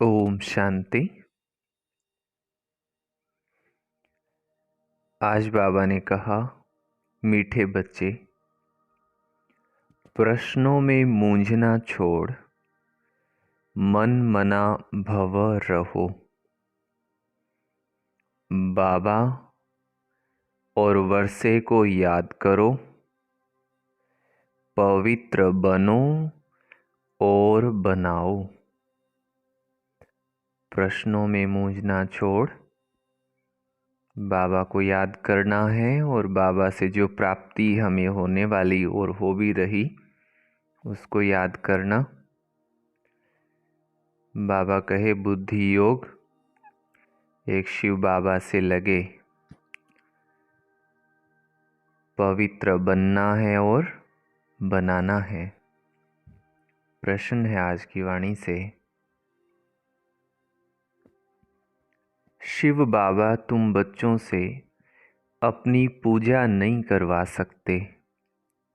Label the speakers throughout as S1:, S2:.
S1: ओम शांति। आज बाबा ने कहा, मीठे बच्चे, प्रश्नों में मूंझना छोड़ मन मना भव रहो। बाबा और वर्षे को याद करो, पवित्र बनो और बनाओ। प्रश्नों में मूंझना छोड़ बाबा को याद करना है और बाबा से जो प्राप्ति हमें होने वाली और हो भी रही उसको याद करना। बाबा कहे बुद्धि योग एक शिव बाबा से लगे, पवित्र बनना है और बनाना है। प्रश्न है आज की वाणी से, शिव बाबा तुम बच्चों से अपनी पूजा नहीं करवा सकते,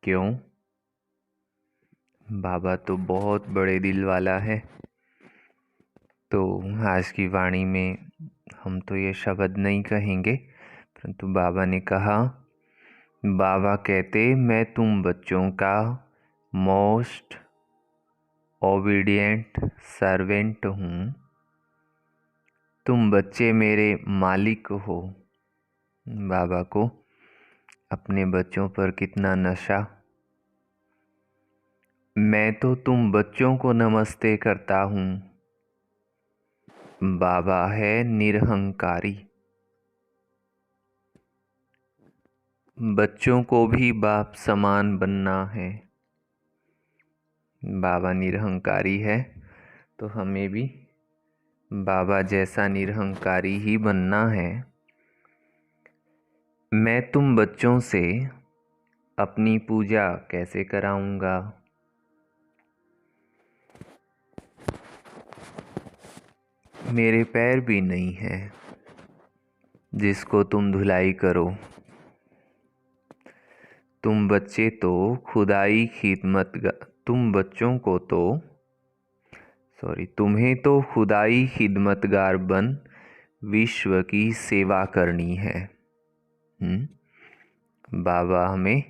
S1: क्यों? बाबा तो बहुत बड़े दिल वाला है। तो आज की वाणी में हम तो ये शब्द नहीं कहेंगे, परंतु बाबा ने कहा, बाबा कहते मैं तुम बच्चों का मोस्ट ओबीडिएंट सर्वेंट हूँ। तुम बच्चे मेरे मालिक हो। बाबा को अपने बच्चों पर कितना नशा। मैं तो तुम बच्चों को नमस्ते करता हूँ। बाबा है निरहंकारी। बच्चों को भी बाप समान बनना है। बाबा निरहंकारी है तो हमें भी बाबा जैसा निरहंकारी ही बनना है। मैं तुम बच्चों से अपनी पूजा कैसे कराऊंगा? मेरे पैर भी नहीं हैं जिसको तुम धुलाई करो। तुम बच्चे तो खुदाई तुम बच्चों को तो तुम्हें तो खुदाई खिदमतगार बन विश्व की सेवा करनी है। बाबा हमें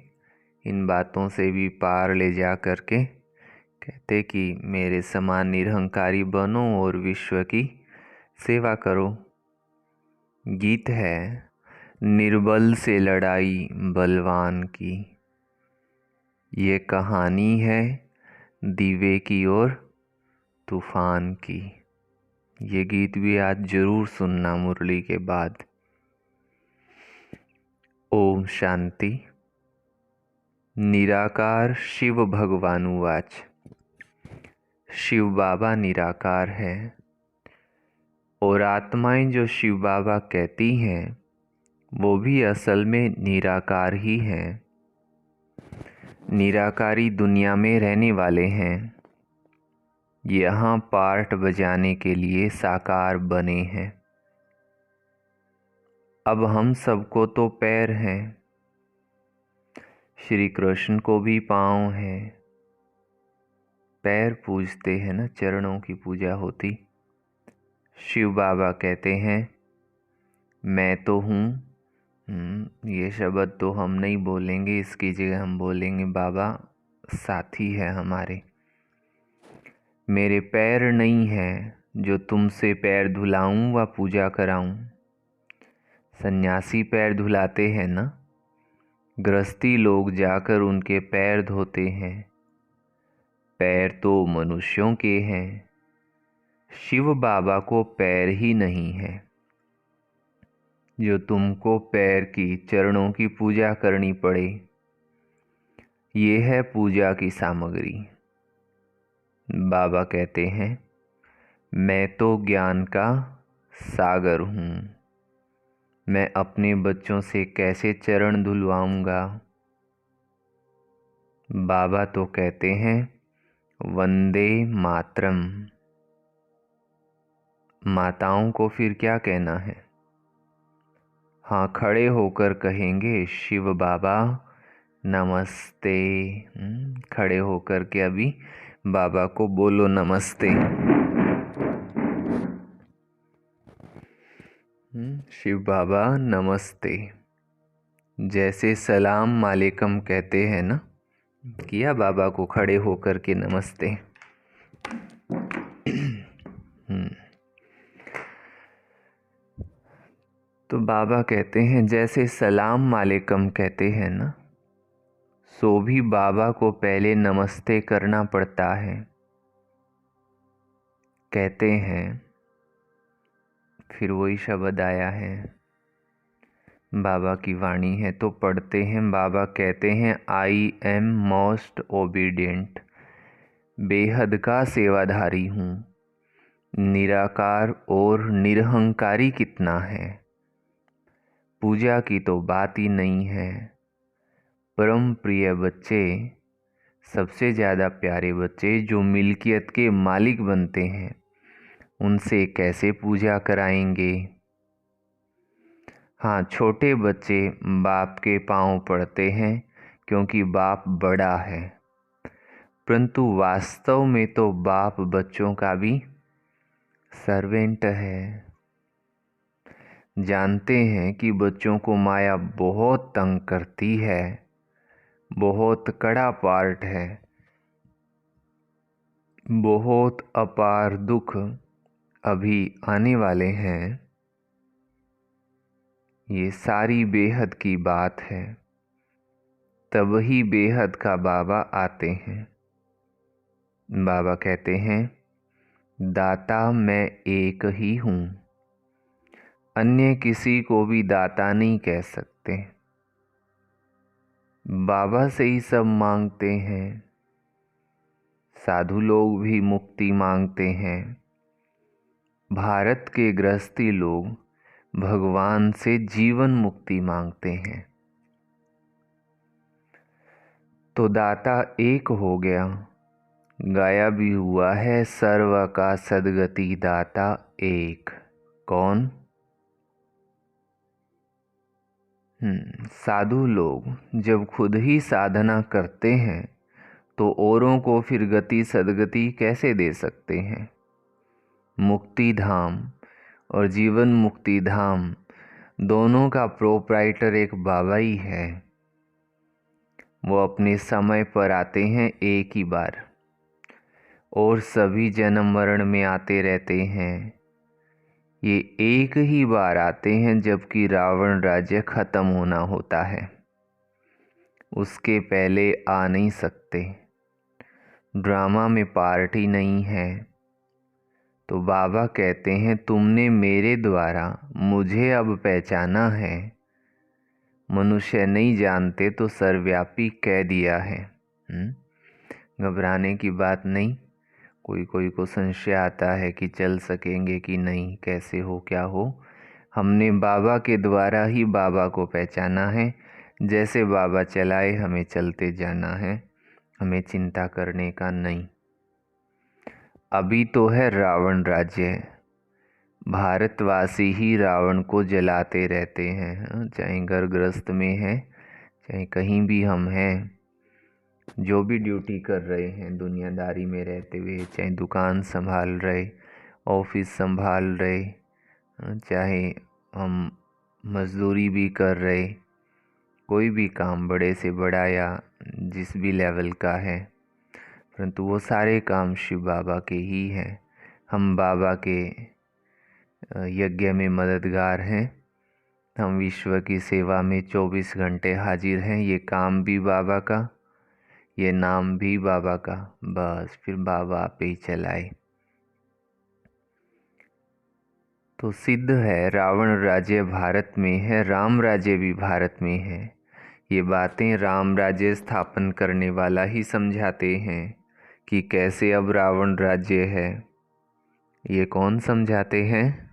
S1: इन बातों से भी पार ले जा करके कहते कि मेरे समान निरहंकारी बनो और विश्व की सेवा करो। गीत है, निर्बल से लड़ाई बलवान की, ये कहानी है दीवे की और तूफान की। ये गीत भी आज जरूर सुनना मुरली के बाद। ओम शांति। निराकार शिव भगवानुवाच। शिव बाबा निराकार है और आत्माएं जो शिव बाबा कहती हैं वो भी असल में निराकार ही हैं। निराकारी दुनिया में रहने वाले हैं, यहाँ पार्ट बजाने के लिए साकार बने हैं। अब हम सबको तो पैर हैं, श्री कृष्ण को भी पाँव हैं। पैर पूजते हैं ना, चरणों की पूजा होती। शिव बाबा कहते हैं मैं तो हूँ। ये शब्द तो हम नहीं बोलेंगे, इसकी जगह हम बोलेंगे बाबा साथी है हमारे। मेरे पैर नहीं हैं जो तुमसे पैर धुलाऊं व पूजा कराऊं। सन्यासी पैर धुलाते हैं ना, गृहस्थी लोग जाकर उनके पैर धोते हैं। पैर तो मनुष्यों के हैं, शिव बाबा को पैर ही नहीं है जो तुमको पैर की चरणों की पूजा करनी पड़े। ये है पूजा की सामग्री। बाबा कहते हैं मैं तो ज्ञान का सागर हूँ, मैं अपने बच्चों से कैसे चरण धुलवाऊंगा? बाबा तो कहते हैं वंदे मातरम। माताओं को फिर क्या कहना है? हाँ, खड़े होकर कहेंगे शिव बाबा नमस्ते। खड़े होकर के अभी बाबा को बोलो नमस्ते। शिव बाबा नमस्ते। जैसे सलाम वालेकुम कहते हैं ना, किया बाबा को खड़े होकर के नमस्ते। तो बाबा कहते हैं जैसे सलाम वालेकुम कहते हैं ना, सो भी बाबा को पहले नमस्ते करना पड़ता है। कहते हैं, फिर वही शब्द आया है, बाबा की वाणी है तो पढ़ते हैं। बाबा कहते हैं आई एम मोस्ट ओबीडियंट, बेहद का सेवाधारी हूँ। निराकार और निरहंकारी कितना है, पूजा की तो बात ही नहीं है। परम प्रिय बच्चे, सबसे ज़्यादा प्यारे बच्चे जो मिल्कियत के मालिक बनते हैं, उनसे कैसे पूजा कराएंगे। हाँ, छोटे बच्चे बाप के पांव पड़ते हैं क्योंकि बाप बड़ा है, परंतु वास्तव में तो बाप बच्चों का भी सर्वेंट है। जानते हैं कि बच्चों को माया बहुत तंग करती है, बहुत कड़ा पार्ट है, बहुत अपार दुख अभी आने वाले हैं। ये सारी बेहद की बात है, तब ही बेहद का बाबा आते हैं। बाबा कहते हैं दाता मैं एक ही हूँ, अन्य किसी को भी दाता नहीं कह सकते। बाबा से ही सब मांगते हैं। साधु लोग भी मुक्ति मांगते हैं। भारत के गृहस्थी लोग भगवान से जीवन मुक्ति मांगते हैं। तो दाता एक हो गया, गाया भी हुआ है सर्व का सद्गति दाता एक। कौन? साधु लोग जब खुद ही साधना करते हैं तो औरों को फिर गति सद्गति कैसे दे सकते हैं। मुक्ति धाम और जीवन मुक्ति धाम दोनों का प्रोप्राइटर एक बाबा ही है। वो अपने समय पर आते हैं एक ही बार, और सभी जन्म मरण में आते रहते हैं। ये एक ही बार आते हैं जबकि रावण राज्य खत्म होना होता है, उसके पहले आ नहीं सकते। ड्रामा में पार्टी नहीं है। तो बाबा कहते हैं तुमने मेरे द्वारा मुझे अब पहचाना है, मनुष्य नहीं जानते तो सर्वव्यापी कह दिया है। घबराने की बात नहीं। कोई को संशय आता है कि चल सकेंगे कि नहीं, कैसे हो क्या हो। हमने बाबा के द्वारा ही बाबा को पहचाना है। जैसे बाबा चलाए हमें चलते जाना है, हमें चिंता करने का नहीं। अभी तो है रावण राज्य, भारतवासी ही रावण को जलाते रहते हैं। चाहे घर गृहस्थ में है, चाहे कहीं भी हम हैं, जो भी ड्यूटी कर रहे हैं दुनियादारी में रहते हुए, चाहे दुकान संभाल रहे, ऑफिस संभाल रहे, चाहे हम मजदूरी भी कर रहे, कोई भी काम बड़े से बड़ा या जिस भी लेवल का है, परंतु वो सारे काम शिव बाबा के ही हैं। हम बाबा के यज्ञ में मददगार हैं। हम विश्व की सेवा में 24 घंटे हाजिर हैं। ये काम भी बाबा का, ये नाम भी बाबा का, बस फिर बाबा आप ही चलाए। तो सिद्ध है रावण राज्य भारत में है, राम राज्य भी भारत में है। ये बातें राम राज्य स्थापन करने वाला ही समझाते हैं कि कैसे अब रावण राज्य है। ये कौन समझाते हैं?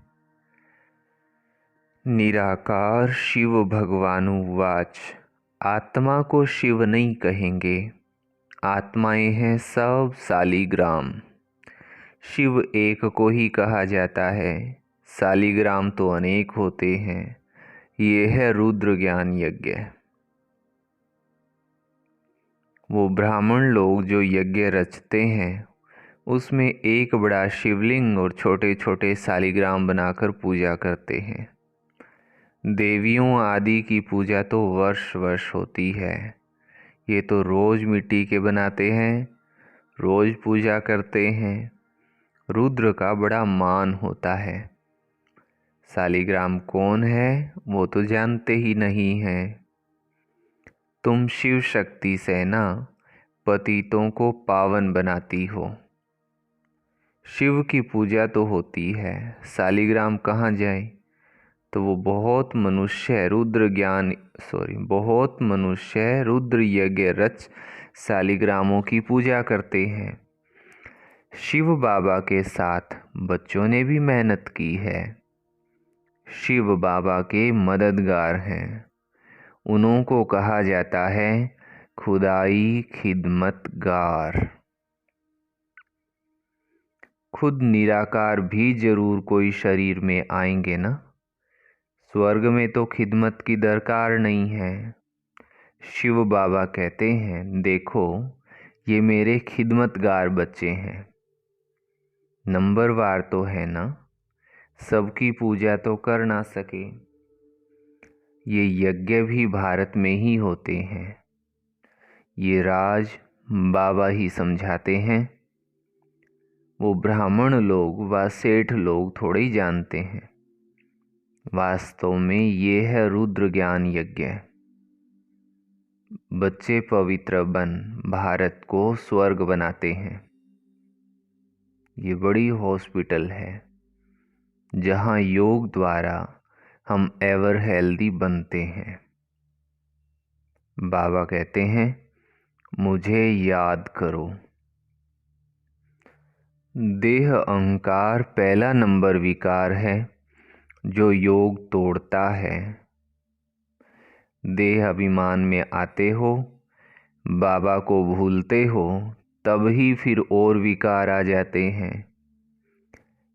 S1: निराकार शिव भगवानुवाच, आत्मा को शिव नहीं कहेंगे, आत्माएं हैं सब सालीग्राम। शिव एक को ही कहा जाता है, सालीग्राम तो अनेक होते हैं। ये है रुद्र ज्ञान यज्ञ। वो ब्राह्मण लोग जो यज्ञ रचते हैं उसमें एक बड़ा शिवलिंग और छोटे छोटे सालीग्राम बनाकर पूजा करते हैं। देवियों आदि की पूजा तो वर्ष वर्ष होती है। ये तो रोज मिट्टी के बनाते हैं, रोज पूजा करते हैं। रुद्र का बड़ा मान होता है। शालिग्राम कौन है वो तो जानते ही नहीं हैं। तुम शिव शक्ति से ना पतितों को पावन बनाती हो। शिव की पूजा तो होती है, शालिग्राम कहाँ जाए। तो वो बहुत मनुष्य रुद्र यज्ञ रच शालिग्रामों की पूजा करते हैं। शिव बाबा के साथ बच्चों ने भी मेहनत की है। शिव बाबा के मददगार हैं। उन्हों को कहा जाता है खुदाई खिदमतगार। खुद निराकार भी जरूर कोई शरीर में आएंगे ना। स्वर्ग में तो खिदमत की दरकार नहीं है। शिव बाबा कहते हैं, देखो ये मेरे खिदमतगार बच्चे हैं। नंबरवार तो है ना, सबकी पूजा तो कर ना सके। ये यज्ञ भी भारत में ही होते हैं। ये राज बाबा ही समझाते हैं। वो ब्राह्मण लोग व सेठ लोग थोड़े ही जानते हैं। वास्तव में ये है रुद्र ज्ञान यज्ञ। बच्चे पवित्र बन भारत को स्वर्ग बनाते हैं। ये बड़ी हॉस्पिटल है जहाँ योग द्वारा हम एवर हेल्दी बनते हैं। बाबा कहते हैं, मुझे याद करो। देह अहंकार पहला नंबर विकार है जो योग तोड़ता है। देह अभिमान में आते हो, बाबा को भूलते हो, तब ही फिर और विकार आ जाते हैं।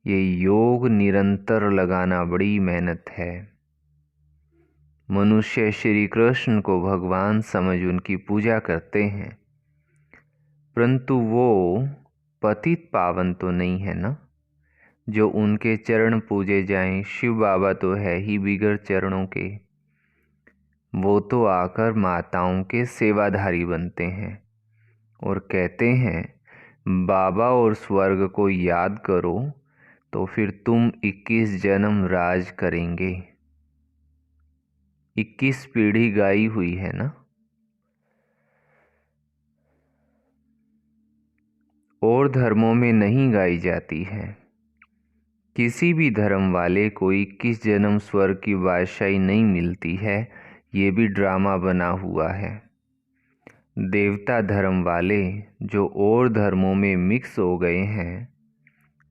S1: ये योग निरंतर लगाना बड़ी मेहनत है। मनुष्य श्री कृष्ण को भगवान समझ उनकी पूजा करते हैं, परंतु वो पतित पावन तो नहीं है ना जो उनके चरण पूजे जाएं। शिव बाबा तो है ही बिगड़ चरणों के। वो तो आकर माताओं के सेवाधारी बनते हैं और कहते हैं, बाबा और स्वर्ग को याद करो तो फिर तुम 21 जन्म राज करेंगे। 21 पीढ़ी गाई हुई है ना। और धर्मों में नहीं गाई जाती है। किसी भी धर्म वाले को 21 जन्म स्वर्ग की बादशाही नहीं मिलती है। ये भी ड्रामा बना हुआ है। देवता धर्म वाले जो और धर्मों में मिक्स हो गए हैं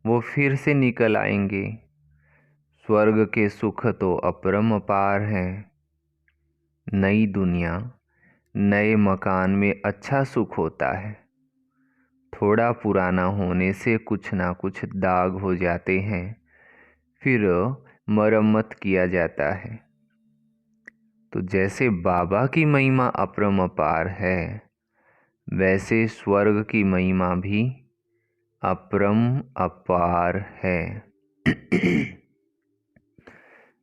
S1: वो फिर से निकल आएंगे। स्वर्ग के सुख तो अपरंपार हैं। नई दुनिया नए मकान में अच्छा सुख होता है। थोड़ा पुराना होने से कुछ ना कुछ दाग हो जाते हैं, फिर मरम्मत किया जाता है। तो जैसे बाबा की महिमा अपरंपार है, वैसे स्वर्ग की महिमा भी अपरंपार है।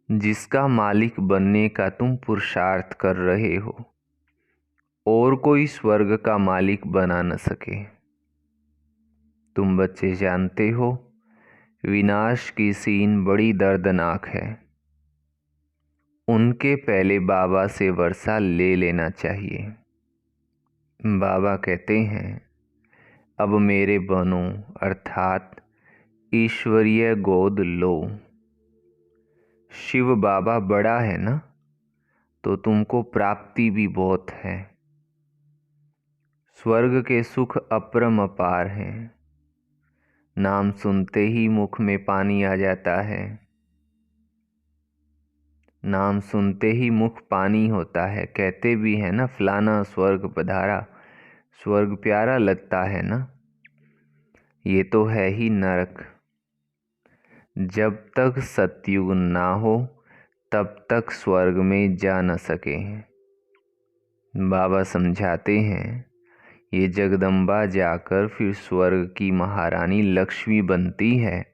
S1: जिसका मालिक बनने का तुम पुरुषार्थ कर रहे हो, और कोई स्वर्ग का मालिक बना न सके। तुम बच्चे जानते हो, विनाश की सीन बड़ी दर्दनाक है। उनके पहले बाबा से वर्षा ले लेना चाहिए। बाबा कहते हैं, अब मेरे बनो अर्थात ईश्वरीय गोद लो। शिव बाबा बड़ा है ना, तो तुमको प्राप्ति भी बहुत है। स्वर्ग के सुख अपरंपार हैं। नाम सुनते ही मुख में पानी आ जाता है। नाम सुनते ही मुख पानी होता है। कहते भी हैं ना, फलाना स्वर्ग पधारा। स्वर्ग प्यारा लगता है ना। ये तो है ही नरक। जब तक सतयुग ना हो तब तक स्वर्ग में जा न सके हैं। बाबा समझाते हैं, ये जगदम्बा जाकर फिर स्वर्ग की महारानी लक्ष्मी बनती है।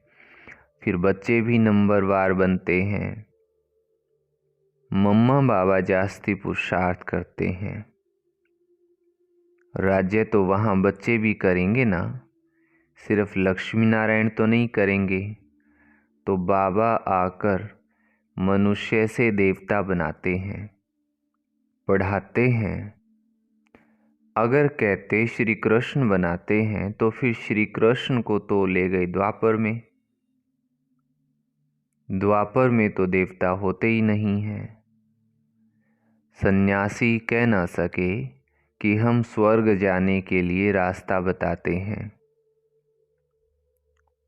S1: फिर बच्चे भी नंबरवार बनते हैं। मम्मा बाबा जास्ती पुरुषार्थ करते हैं। राज्य तो वहाँ बच्चे भी करेंगे ना, सिर्फ लक्ष्मी नारायण तो नहीं करेंगे। तो बाबा आकर मनुष्य से देवता बनाते हैं, पढ़ाते हैं। अगर कहते श्री कृष्ण बनाते हैं तो फिर श्री कृष्ण को तो ले गए द्वापर में। द्वापर में तो देवता होते ही नहीं हैं। सन्यासी कह ना सके कि हम स्वर्ग जाने के लिए रास्ता बताते हैं,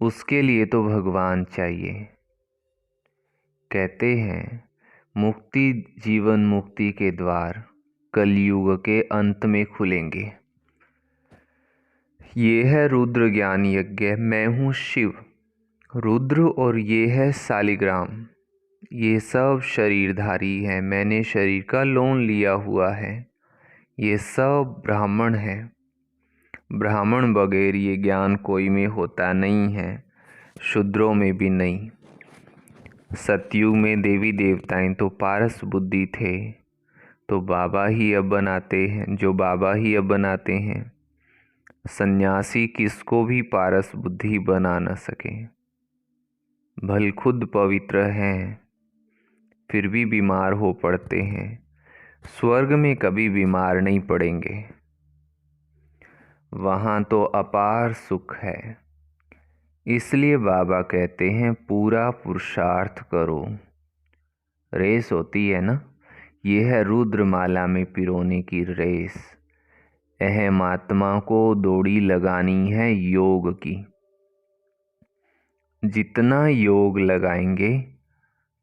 S1: उसके लिए तो भगवान चाहिए। कहते हैं मुक्ति जीवन मुक्ति के द्वार कलयुग के अंत में खुलेंगे। ये है रुद्र ज्ञान यज्ञ। मैं हूँ शिव रुद्र और ये है शालिग्राम। ये सब शरीरधारी हैं, मैंने शरीर का लोन लिया हुआ है। ये सब ब्राह्मण हैं। ब्राह्मण बगैर ये ज्ञान कोई में होता नहीं है, शूद्रों में भी नहीं। सतयुग में देवी देवताएं तो पारस बुद्धि थे, तो बाबा ही अब बनाते हैं, जो बाबा ही अब बनाते हैं। सन्यासी किसको भी पारस बुद्धि बना न सके। भल खुद पवित्र हैं फिर भी बीमार हो पड़ते हैं। स्वर्ग में कभी बीमार नहीं पड़ेंगे, वहाँ तो अपार सुख है। इसलिए बाबा कहते हैं पूरा पुरुषार्थ करो। रेस होती है ना, ये है रुद्रमाला में पिरोने की रेस। अहम आत्मा को दौड़ी लगानी है योग की। जितना योग लगाएंगे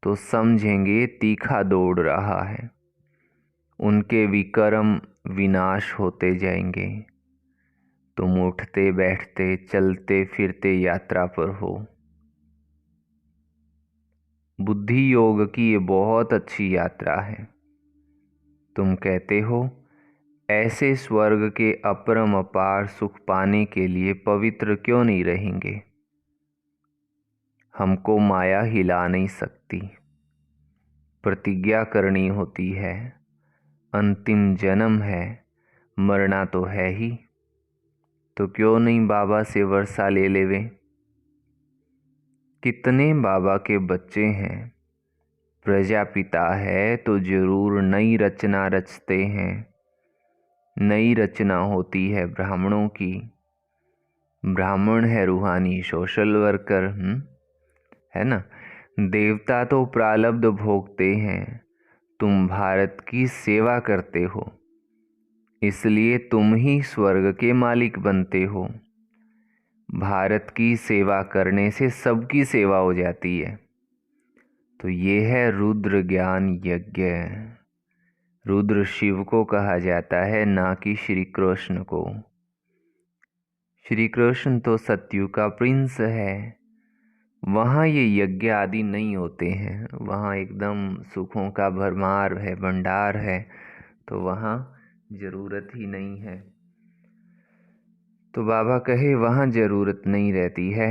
S1: तो समझेंगे तीखा दौड़ रहा है, उनके विकर्म विनाश होते जाएंगे। तुम उठते बैठते चलते फिरते यात्रा पर हो। बुद्धि योग की ये बहुत अच्छी यात्रा है। तुम कहते हो ऐसे स्वर्ग के अपरम अपार सुख पाने के लिए पवित्र क्यों नहीं रहेंगे। हमको माया हिला नहीं सकती, प्रतिज्ञा करनी होती है। अंतिम जन्म है, मरना तो है ही, तो क्यों नहीं बाबा से वर्षा ले लेवे। कितने बाबा के बच्चे हैं, प्रजापिता है तो जरूर नई रचना रचते हैं। नई रचना होती है ब्राह्मणों की। ब्राह्मण है रूहानी सोशल वर्कर, है ना। देवता तो प्रारब्ध भोगते हैं, तुम भारत की सेवा करते हो, इसलिए तुम ही स्वर्ग के मालिक बनते हो। भारत की सेवा करने से सबकी सेवा हो जाती है। तो ये है रुद्र ज्ञान यज्ञ। रुद्र शिव को कहा जाता है, ना कि श्री कृष्ण को। श्री कृष्ण तो सतयुग का प्रिंस है, वहाँ ये यज्ञ आदि नहीं होते हैं। वहाँ एकदम सुखों का भरमार है, भंडार है, तो वहाँ ज़रूरत ही नहीं है। तो बाबा कहे वहाँ ज़रूरत नहीं रहती है।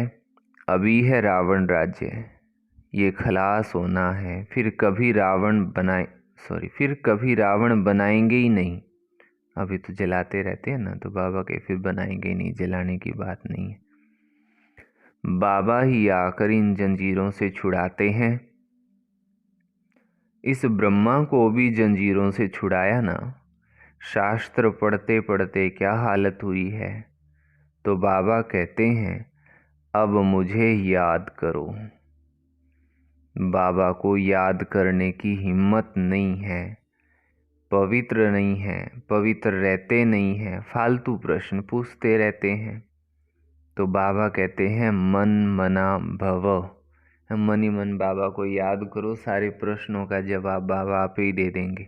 S1: अभी है रावण राज्य, ये खलास होना है, फिर कभी रावण बनाएंगे ही नहीं। अभी तो जलाते रहते हैं ना, तो बाबा के फिर बनाएंगे ही नहीं, जलाने की बात नहीं है। बाबा ही आकर इन जंजीरों से छुड़ाते हैं। इस ब्रह्मा को भी जंजीरों से छुड़ाया ना। शास्त्र पढ़ते पढ़ते क्या हालत हुई है, तो बाबा कहते हैं अब मुझे याद करो। बाबा को याद करने की हिम्मत नहीं है, पवित्र नहीं है, पवित्र रहते नहीं हैं, फालतू प्रश्न पूछते रहते हैं। तो बाबा कहते हैं मन मना भव। मन ही मन बाबा को याद करो, सारे प्रश्नों का जवाब बाबा आप ही दे देंगे।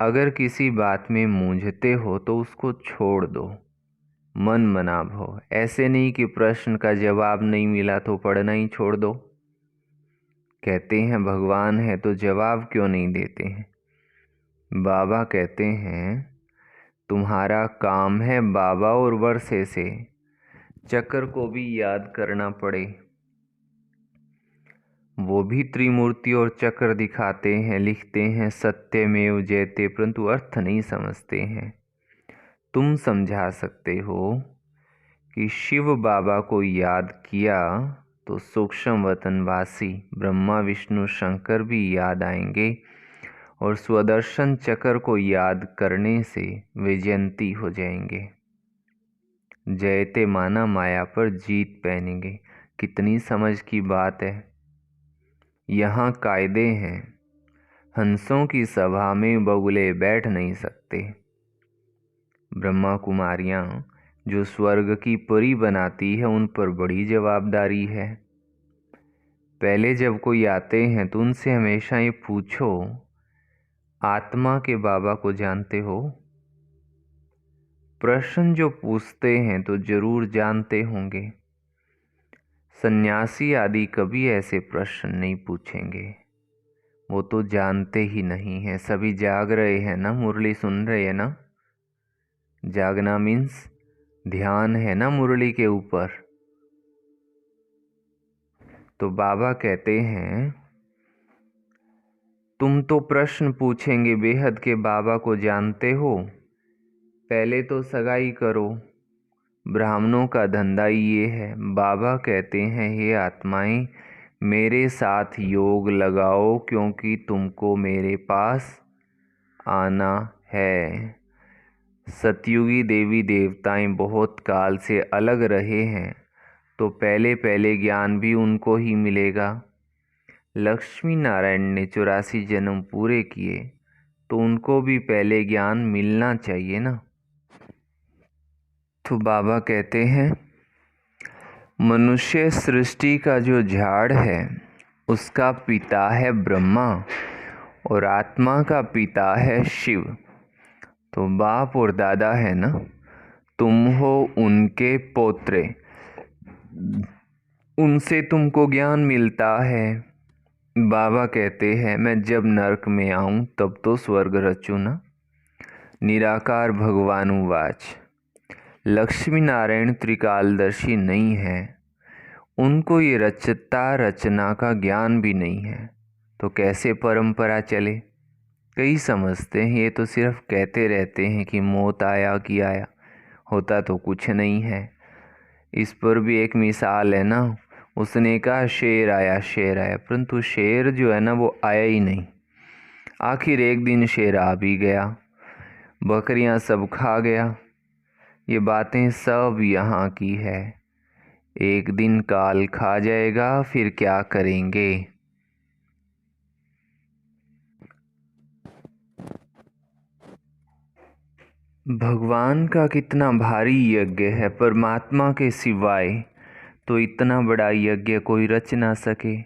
S1: अगर किसी बात में मूंझते हो तो उसको छोड़ दो, मन मना भव। ऐसे नहीं कि प्रश्न का जवाब नहीं मिला तो पढ़ना ही छोड़ दो। कहते हैं भगवान है तो जवाब क्यों नहीं देते हैं। बाबा कहते हैं तुम्हारा काम है बाबा और वर्षे से चक्र को भी याद करना पड़े। वो भी त्रिमूर्ति और चक्र दिखाते हैं, लिखते हैं सत्यमेव जयते, परंतु अर्थ नहीं समझते हैं। तुम समझा सकते हो कि शिव बाबा को याद किया तो सूक्ष्म वतनवासी ब्रह्मा विष्णु शंकर भी याद आएंगे, और स्वदर्शन चक्र को याद करने से विजयंती हो जाएंगे। जयते माना माया पर जीत पहनेंगे। कितनी समझ की बात है। यहाँ कायदे हैं। हंसों की सभा में बगुले बैठ नहीं सकते। ब्रह्मा कुमारियाँ जो स्वर्ग की परी बनाती है उन पर बड़ी जवाबदारी है। पहले जब कोई आते हैं तो उनसे हमेशा ये पूछो, आत्मा के बाबा को जानते हो? प्रश्न जो पूछते हैं तो जरूर जानते होंगे। सन्यासी आदि कभी ऐसे प्रश्न नहीं पूछेंगे, वो तो जानते ही नहीं हैं। सभी जाग रहे हैं ना, मुरली सुन रहे हैं ना। जागना मीन्स ध्यान है ना मुरली के ऊपर। तो बाबा कहते हैं तुम तो प्रश्न पूछेंगे बेहद के बाबा को जानते हो? पहले तो सगाई करो। ब्राह्मणों का धंधा ये है। बाबा कहते हैं हे आत्माएं, मेरे साथ योग लगाओ क्योंकि तुमको मेरे पास आना है। सतयुगी देवी देवताएं बहुत काल से अलग रहे हैं तो पहले पहले ज्ञान भी उनको ही मिलेगा। लक्ष्मी नारायण ने 84 जन्म पूरे किए तो उनको भी पहले ज्ञान मिलना चाहिए ना। तो बाबा कहते हैं मनुष्य सृष्टि का जो झाड़ है उसका पिता है ब्रह्मा और आत्मा का पिता है शिव। तो बाप और दादा है ना, तुम हो उनके पोत्रे, उनसे तुमको ज्ञान मिलता है। बाबा कहते हैं मैं जब नरक में आऊं तब तो स्वर्ग रचूं ना। निराकार भगवानुवाच। लक्ष्मी नारायण त्रिकालदर्शी नहीं है, उनको ये रचता रचना का ज्ञान भी नहीं है, तो कैसे परंपरा चले। कई समझते हैं ये तो सिर्फ कहते रहते हैं कि मौत आया कि आया, होता तो कुछ नहीं है। इस पर भी एक मिसाल है ना, उसने कहा शेर आया, परंतु शेर जो है ना वो आया ही नहीं। आखिर एक दिन शेर आ भी गया, बकरियां सब खा गया। ये बातें सब यहाँ की है। एक दिन काल खा जाएगा, फिर क्या करेंगे। भगवान का कितना भारी यज्ञ है, परमात्मा के सिवाय तो इतना बड़ा यज्ञ कोई रच ना सके।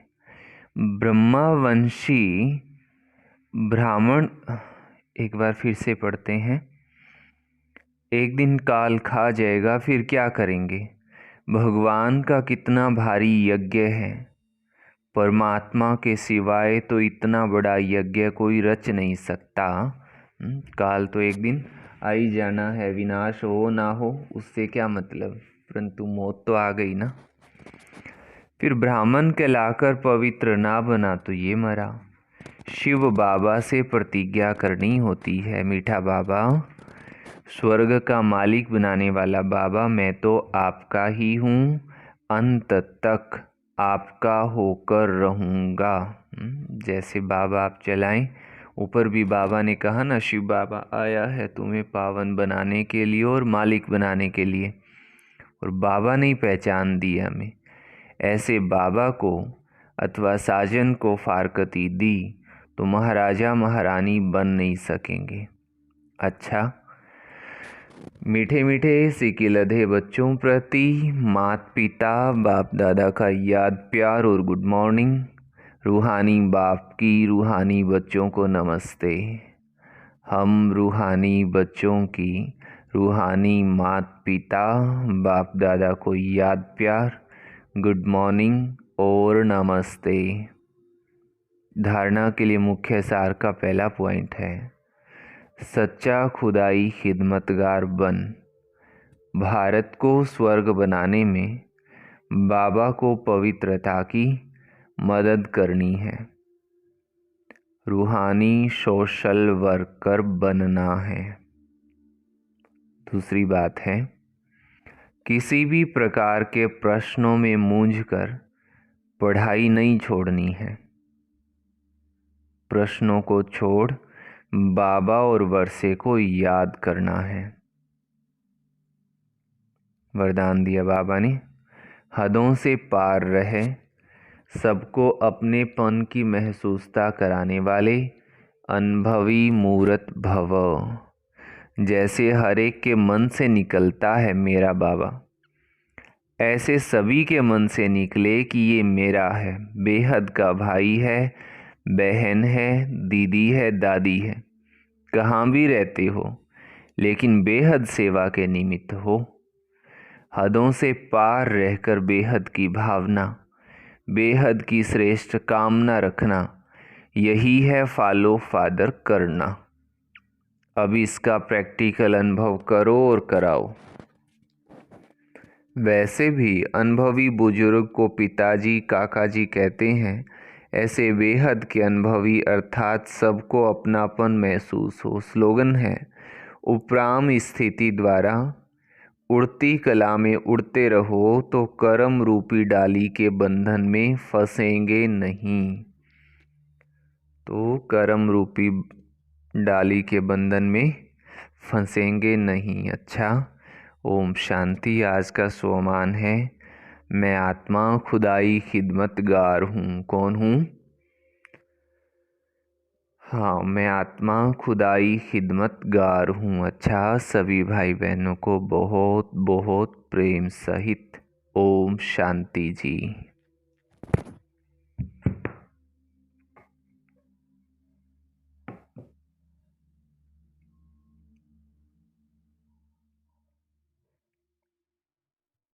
S1: ब्रह्मावंशी ब्राह्मण, एक बार फिर से पढ़ते हैं। एक दिन काल खा जाएगा, फिर क्या करेंगे। भगवान का कितना भारी यज्ञ है, परमात्मा के सिवाय तो इतना बड़ा यज्ञ कोई रच नहीं सकता। काल तो एक दिन आ ही जाना है, विनाश हो ना हो उससे क्या मतलब, परंतु मौत तो आ गई ना। फिर ब्राह्मण कहलाकर पवित्र ना बना तो ये मरा। शिव बाबा से प्रतिज्ञा करनी होती है, मीठा बाबा, स्वर्ग का मालिक बनाने वाला बाबा, मैं तो आपका ही हूँ, अंत तक आपका होकर रहूँगा। जैसे बाबा आप चलाएं। ऊपर भी बाबा ने कहा ना, शिव बाबा आया है तुम्हें पावन बनाने के लिए और मालिक बनाने के लिए, और बाबा ने पहचान दी हमें। ऐसे बाबा को अथवा साजन को फारकती दी तो महाराजा महारानी बन नहीं सकेंगे। अच्छा, मीठे मीठे सिके लधे बच्चों प्रति माता पिता बाप दादा का याद प्यार और गुड मॉर्निंग। रूहानी बाप की रूहानी बच्चों को नमस्ते। हम रूहानी बच्चों की रूहानी माता पिता बाप दादा को याद प्यार, गुड मॉर्निंग और नमस्ते। धारणा के लिए मुख्य सार का पहला पॉइंट है, सच्चा खुदाई खिदमतगार बन। भारत को स्वर्ग बनाने में बाबा को पवित्रता की मदद करनी है। रूहानी सोशल वर्कर बनना है। दूसरी बात है, किसी भी प्रकार के प्रश्नों में मूंझकर पढ़ाई नहीं छोड़नी है। प्रश्नों को छोड़ बाबा और वर्षे को याद करना है। वरदान दिया बाबा ने, हदों से पार रहे, सबको अपनेपन की महसूसता कराने वाले अनुभवी मूरत भव। जैसे हर एक के मन से निकलता है मेरा बाबा, ऐसे सभी के मन से निकले कि ये मेरा है, बेहद का भाई है, बहन है, दीदी है, दादी है, कहाँ भी रहते हो लेकिन बेहद सेवा के निमित्त हो। हदों से पार रहकर बेहद की भावना, बेहद की श्रेष्ठ कामना रखना, यही है फॉलो फादर करना। अब इसका प्रैक्टिकल अनुभव करो और कराओ। वैसे भी अनुभवी बुजुर्ग को पिताजी काका जी कहते हैं। ऐसे बेहद के अनुभवी अर्थात सबको अपनापन महसूस हो। स्लोगन है, उपराम स्थिति द्वारा उड़ती कला में उड़ते रहो तो कर्म रूपी डाली के बंधन में फंसेंगे नहीं। तो कर्म रूपी डाली के बंधन में फंसेंगे नहीं। अच्छा, ओम शांति। आज का स्वमान है, मैं आत्मा खुदाई खिदमतगार हूँ। कौन हूँ? हाँ, मैं आत्मा खुदाई खिदमतगार हूँ। अच्छा, सभी भाई बहनों को बहुत बहुत प्रेम सहित ओम शांति जी।